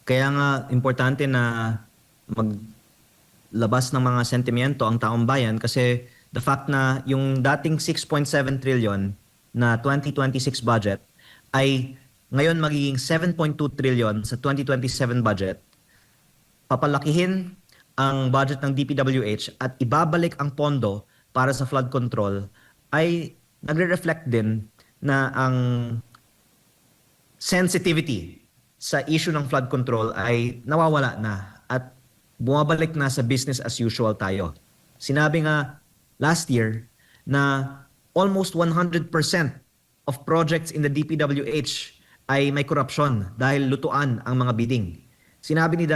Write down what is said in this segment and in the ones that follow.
Kaya nga importante na maglabas ng mga sentimiento ang taong bayan kasi the fact na yung dating 6.7 trillion na 2026 budget ay ngayon magiging 7.2 trillion sa 2027 budget, papalakihin ang budget ng DPWH at ibabalik ang pondo para sa flood control ay nagre-reflect din na ang sensitivity sa issue ng flood control ay nawawala na at bumabalik na sa business as usual tayo. Sinabi nga last year na almost 100% of projects in the DPWH ay may corruption dahil lutuan ang mga bidding. Sinabi ni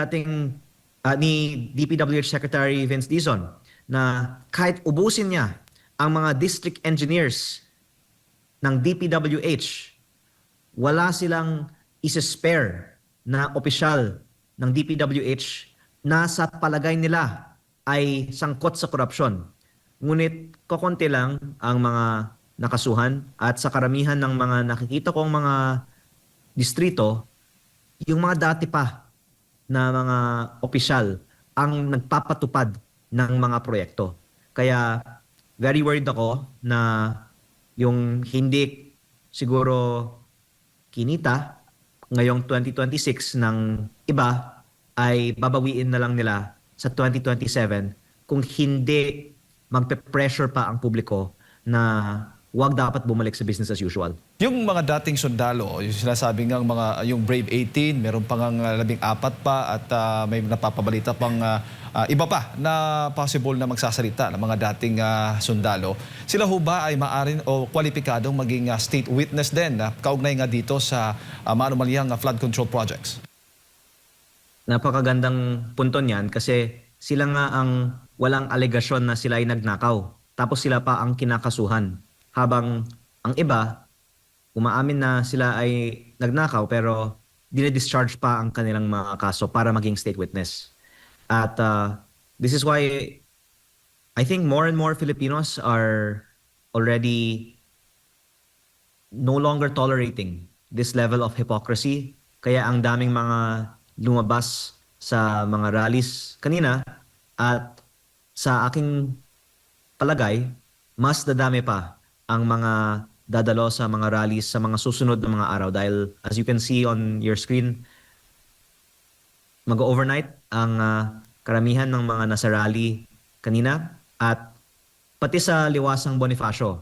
DPWH Secretary Vince Dizon na kahit ubusin niya ang mga district engineers ng DPWH, wala silang isa-spare na opisyal ng DPWH na sa palagay nila ay sangkot sa korupsyon. Ngunit kokonti lang ang mga nakasuhan at sa karamihan ng mga nakikita kong mga distrito, yung mga dati pa na mga opisyal ang nagpapatupad ng mga proyekto. Kaya very worried ako na yung hindi siguro kinita ngayong 2026 ng iba ay babawiin na lang nila sa 2027 kung hindi magpe-pressure pa ang publiko na wag dapat bumalik sa business as usual. Yung mga dating sundalo, yung sinasabi ng mga yung Brave 18, meron pang 14 pa at may napapabalita pang iba pa na possible na magsasalita ng mga dating sundalo. Sila ho ba ay maaring o kwalipikadong maging state witness din na kaugnay nga dito sa maanumalyang flood control projects? Napakagandang punto niyan kasi sila nga ang walang alegasyon na sila ay nagnakaw. Tapos sila pa ang kinakasuhan. Habang ang iba, umaamin na sila ay nagnakaw pero dine-discharge pa ang kanilang mga kaso para maging state witness. At this is why I think more and more Filipinos are already no longer tolerating this level of hypocrisy. Kaya ang daming mga lumabas sa mga rallies kanina at sa aking palagay, mas dadami pa ang mga dadalo sa mga rallies sa mga susunod na mga araw dahil as you can see on your screen, mag-overnight ang karamihan ng mga nasa rally kanina at pati sa Liwasang Bonifacio,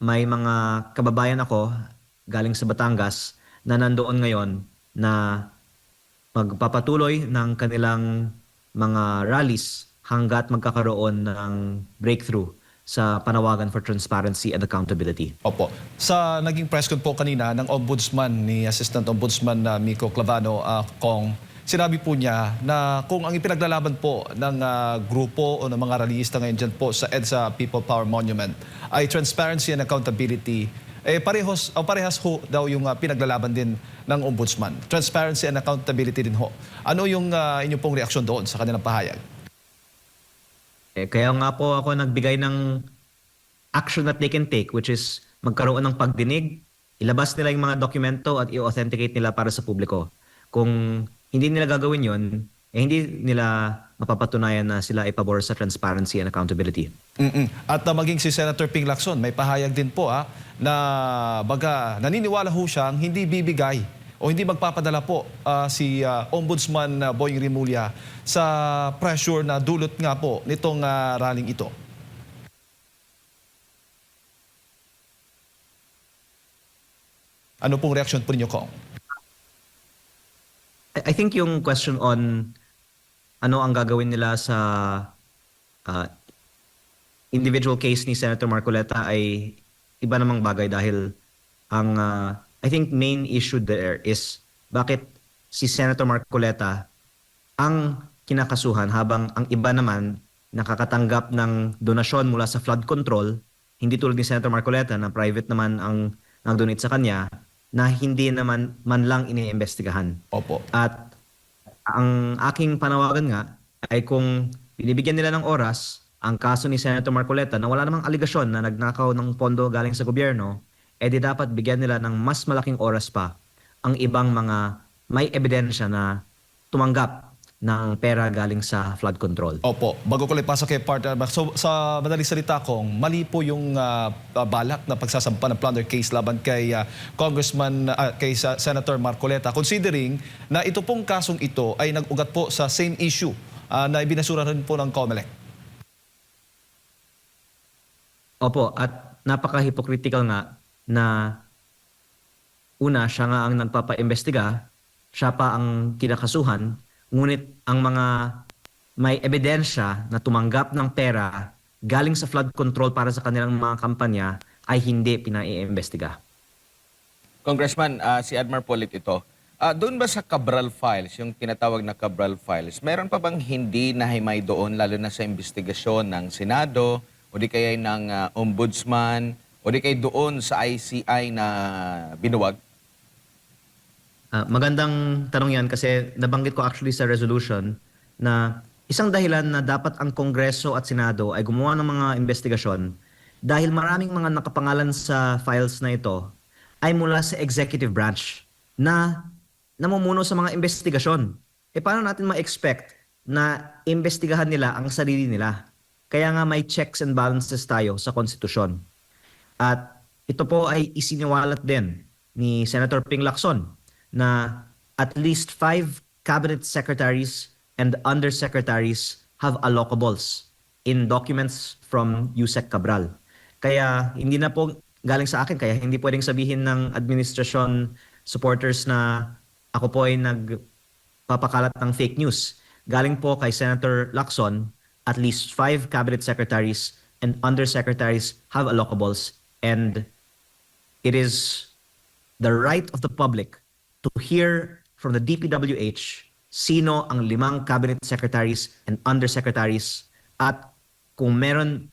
may mga kababayan ako galing sa Batangas na nandoon ngayon na magpapatuloy ng kanilang mga rallies hanggat magkakaroon ng breakthrough sa panawagan for transparency and accountability. Opo. Sa naging press con po kanina ng Ombudsman ni Assistant Ombudsman Miko Clavano, Kong, sinabi po niya na kung ang ipinaglalaban po ng grupo o ng mga rallyista ngayon dyan po sa EDSA People Power Monument ay transparency and accountability, parehas ho daw yung pinaglalaban din ng Ombudsman. Transparency and accountability din ho. Ano yung inyong pong reaksyon doon sa kanilang pahayag? Kaya nga po ako nagbigay ng action that they can take, which is magkaroon ng pagdinig, ilabas nila yung mga dokumento at i-authenticate nila para sa publiko. Kung hindi nila gagawin yon, hindi nila mapapatunayan na sila ay pabor sa transparency and accountability. At maging si Senator Ping Lacson, may pahayag din po na baga naniniwala ho siyang hindi bibigay o hindi magpapadala po si Ombudsman Boying Rimulya sa pressure na dulot nga po nitong rallying ito. Ano pong reaksyon po ninyo, Kong? I think yung question on ano ang gagawin nila sa individual case ni Senator Marcoleta ay iba namang bagay dahil ang I think main issue there is bakit si Senator Marcoleta ang kinakasuhan habang ang iba naman nakakatanggap ng donasyon mula sa flood control, hindi tulad ni Senator Marcoleta na private naman ang nag-donate sa kanya na hindi naman man lang iniimbestigahan. Opo. At ang aking panawagan nga ay kung binibigyan nila ng oras ang kaso ni Senator Marcoleta na wala namang aligasyon na nagnakaw ng pondo galing sa gobyerno, di dapat bigyan nila ng mas malaking oras pa ang ibang mga may ebidensya na tumanggap ng pera galing sa flood control. Opo, bago ko lang pasok kay partner, so sa madaling salita kong mali po yung balak na pagsasampa ng plunder case laban kay Senator Marcoleta, considering na ito pong kasong ito ay nag-ugat po sa same issue na ibinasura rin po ng COMELEC. Opo, at napaka-hypocritical nga na una, siya nga ang nagpapaimbestiga, siya pa ang kinakasuhan, ngunit ang mga may ebidensya na tumanggap ng pera galing sa flood control para sa kanilang mga kampanya ay hindi pinaiimbestiga. Congressman, si Admar Polit ito. Doon ba sa Cabral Files, yung tinatawag na Cabral Files, meron pa bang hindi nahimay doon, lalo na sa investigasyon ng Senado, o di kaya ng Ombudsman, o di kaya doon sa ICI na binuwag? Magandang tanong yan kasi nabanggit ko actually sa resolution na isang dahilan na dapat ang Kongreso at Senado ay gumawa ng mga investigasyon dahil maraming mga nakapangalan sa files na ito ay mula sa executive branch na namumuno sa mga investigasyon. Paano natin ma-expect na investigahan nila ang sarili nila? Kaya nga may checks and balances tayo sa konstitusyon. At ito po ay isiniwalat din ni Senator Ping Lacson na at least 5 cabinet secretaries and undersecretaries have allocables in documents from Yusek Cabral. Kaya hindi na po galing sa akin, kaya hindi pwedeng sabihin ng administrasyon supporters na ako po ay nagpapakalat ng fake news. Galing po kay Senator Lacson, at least 5 cabinet secretaries and undersecretaries have allocables, and it is the right of the public to hear from the DPWH sino ang 5 cabinet secretaries and undersecretaries at kung meron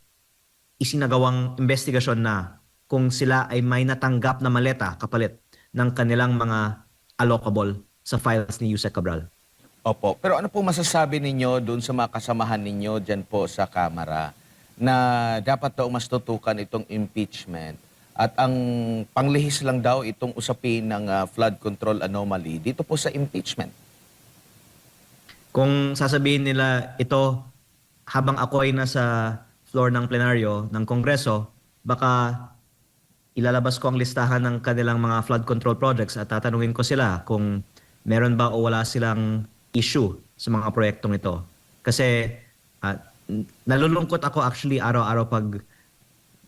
isinagawang investigasyon na kung sila ay may natanggap na maleta kapalit ng kanilang mga allocable sa files ni Yusek Cabral. Opo. Pero ano po masasabi ninyo doon sa mga kasamahan ninyo dyan po sa Kamara na dapat daw mas tutukan itong impeachment at ang panglihis lang daw itong usapin ng flood control anomaly dito po sa impeachment? Kung sasabihin nila ito habang ako ay nasa floor ng plenaryo ng Kongreso, baka ilalabas ko ang listahan ng kanilang mga flood control projects at tatanungin ko sila kung meron ba o wala silang issue sa mga proyektong ito. Kasi nalulungkot ako actually araw-araw pag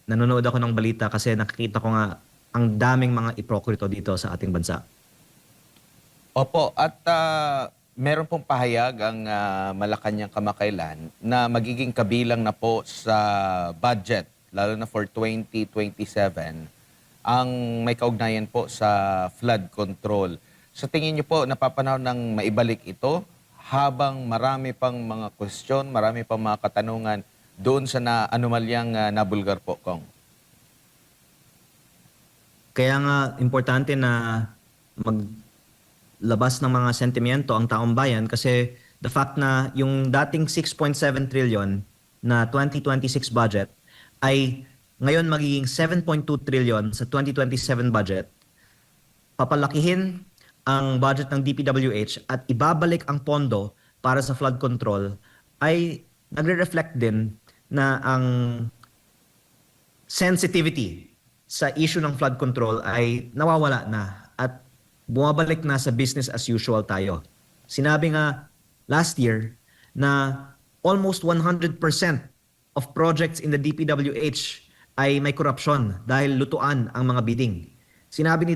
nanonood ako ng balita kasi nakikita ko nga ang daming mga iprokrito dito sa ating bansa. Opo. At meron pong pahayag ang Malacanang kamakailan na magiging kabilang na po sa budget, lalo na for 2027, ang may kaugnayan po sa flood control. Sa tingin niyo po, napapanahon ng maibalik ito habang marami pang mga question, marami pang mga katanungan doon sa anomalyang nabulgar po, Kong? Kaya nga importante na maglabas ng mga sentimiento ang taong bayan kasi the fact na yung dating 6.7 trillion na 2026 budget ay ngayon magiging 7.2 trillion sa 2027 budget, papalakihin ang budget ng DPWH at ibabalik ang pondo para sa flood control ay nagre-reflect din na ang sensitivity sa issue ng flood control ay nawawala na at bumabalik na sa business as usual tayo. Sinabi nga last year na almost 100% of projects in the DPWH ay may korupsyon dahil lutuan ang mga bidding. Sinabi ni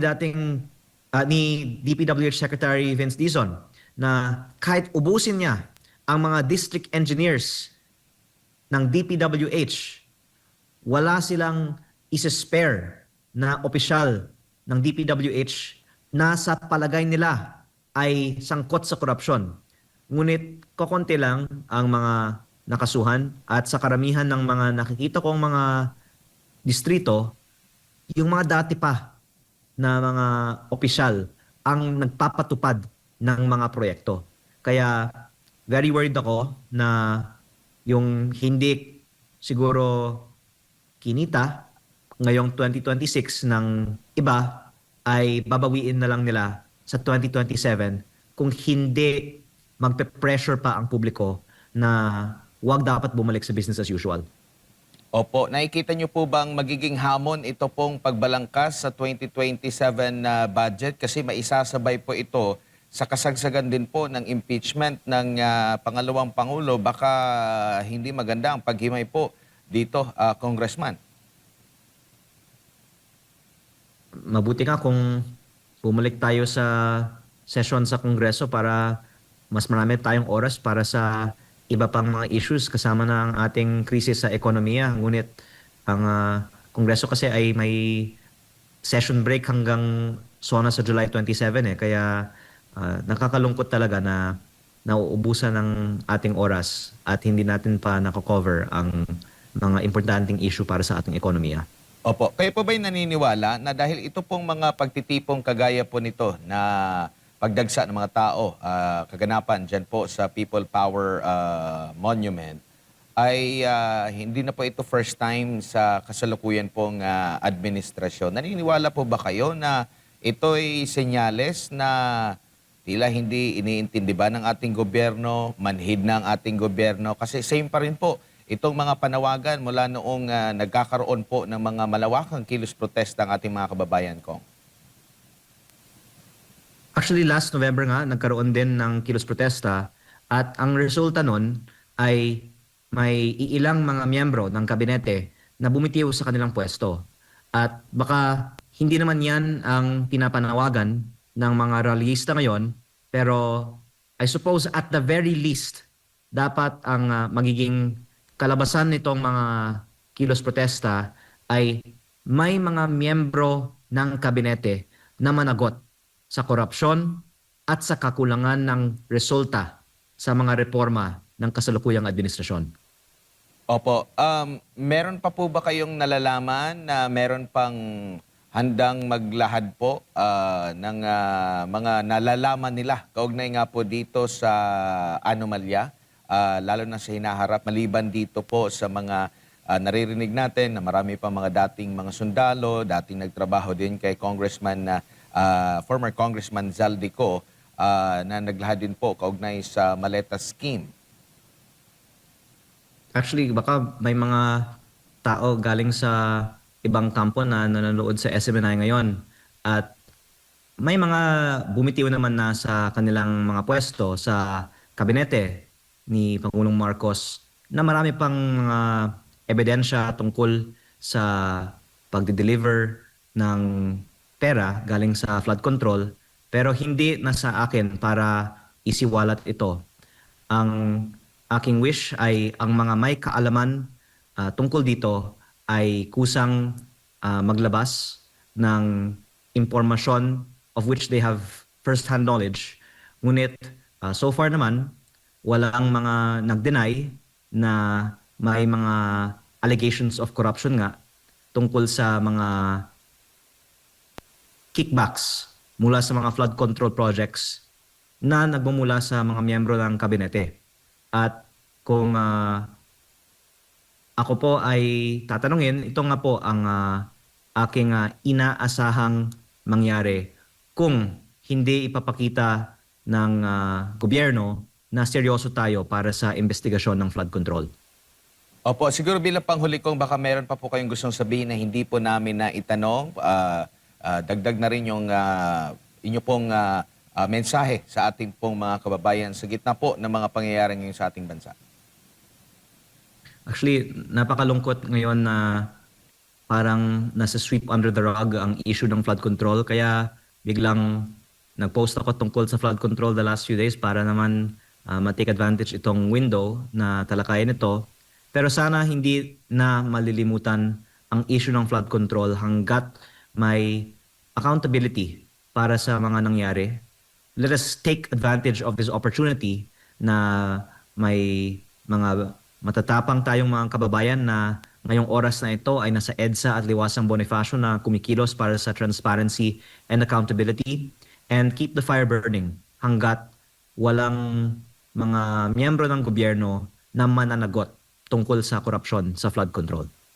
DPWH Secretary Vince Dizon na kahit ubusin niya ang mga district engineers ng DPWH, wala silang isa-spare na opisyal ng DPWH na sa palagay nila ay sangkot sa korupsyon. Ngunit kokonti lang ang mga nakasuhan at sa karamihan ng mga nakikita kong mga distrito, yung mga dati pa na mga opisyal ang nagpapatupad ng mga proyekto. Kaya very worried ako na yung hindi siguro kinita ngayong 2026 ng iba ay babawiin na lang nila sa 2027 kung hindi magpe-pressure pa ang publiko na wag dapat bumalik sa business as usual. Opo, nakikita niyo po bang magiging hamon ito pong pagbalangkas sa 2027 na budget? Kasi maisasabay po ito sa kasagsagan din po ng impeachment ng pangalawang Pangulo. Baka hindi maganda ang paghimay po dito, Congressman. Mabuti nga kung bumalik tayo sa session sa Kongreso para mas marami tayong oras para sa iba pang mga issues kasama na ang ating krisis sa ekonomiya. Ngunit ang Kongreso kasi ay may session break hanggang SONA sa July 27 eh. Kaya nakakalungkot talaga na nauubusan ng ating oras at hindi natin pa nako-cover ang mga importanteng issue para sa ating ekonomiya. Opo, kayo po ba'y naniniwala na dahil ito pong mga pagtitipong kagaya po nito na pagdagsa ng mga tao, kaganapan dyan po sa People Power Monument, ay hindi na po ito first time sa kasalukuyan pong administrasyon. Naniniwala po ba kayo na ito'y senyales na tila hindi iniintindi ba ng ating gobyerno, manhid ng ating gobyerno? Kasi same pa rin po itong mga panawagan mula noong nagkakaroon po ng mga malawakang kilos protesta ng ating mga kababayan, Kong. Actually, last November nga, nagkaroon din ng kilos protesta at ang resulta nun ay may iilang mga miyembro ng kabinete na bumitiw sa kanilang pwesto. At baka hindi naman yan ang pinapanawagan ng mga rallyista ngayon, pero I suppose at the very least, dapat ang magiging kalabasan nitong mga kilos protesta ay may mga miyembro ng kabinete na managot sa korupsyon at sa kakulangan ng resulta sa mga reforma ng kasalukuyang administrasyon. Opo, meron pa po ba kayong nalalaman na meron pang handang maglahad po ng mga nalalaman nila kaugnay nga po dito sa anomalya, lalo na sa hinaharap, maliban dito po sa mga naririnig natin na marami pa mga dating mga sundalo, dating nagtrabaho din kay former Congressman Zaldico na naglahad din po kaugnay sa Maleta Scheme. Actually, baka may mga tao galing sa ibang kampo na nanonood sa SMNI ngayon at may mga bumitiw naman na sa kanilang mga pwesto sa kabinete ni Pangulong Marcos na marami pang mga ebidensya tungkol sa pagde-deliver ng pera galing sa flood control, pero hindi na sa akin para isiwalat ito. Ang aking wish ay ang mga may kaalaman tungkol dito ay kusang maglabas ng impormasyon of which they have first-hand knowledge. Ngunit so far naman, walang mga nag-deny na may mga allegations of corruption nga tungkol sa mga kickbacks mula sa mga flood control projects na nagmumula sa mga miyembro ng kabinete. At kung ako po ay tatanungin, ito nga po ang aking inaasahang mangyari kung hindi ipapakita ng gobyerno na seryoso tayo para sa investigasyon ng flood control. Opo, siguro bilang panghuli kong baka meron pa po kayong gustong sabihin na hindi po namin na itanong. Dagdag na rin yung inyo pong mensahe sa ating pong mga kababayan sa gitna po ng mga pangyayari ngayon sa ating bansa. Actually, napakalungkot ngayon na parang nasa sweep under the rug ang issue ng flood control. Kaya biglang nag-post ako tungkol sa flood control the last few days para naman ma-take advantage itong window na talakayin ito. Pero sana hindi na malilimutan ang issue ng flood control hanggat may accountability para sa mga nangyari. Let us take advantage of this opportunity na may mga matatapang tayong mga kababayan na ngayong oras na ito ay nasa EDSA at Liwasang Bonifacio na kumikilos para sa transparency and accountability, and keep the fire burning hanggat walang mga miyembro ng gobyerno na mananagot tungkol sa korupsyon sa flood control.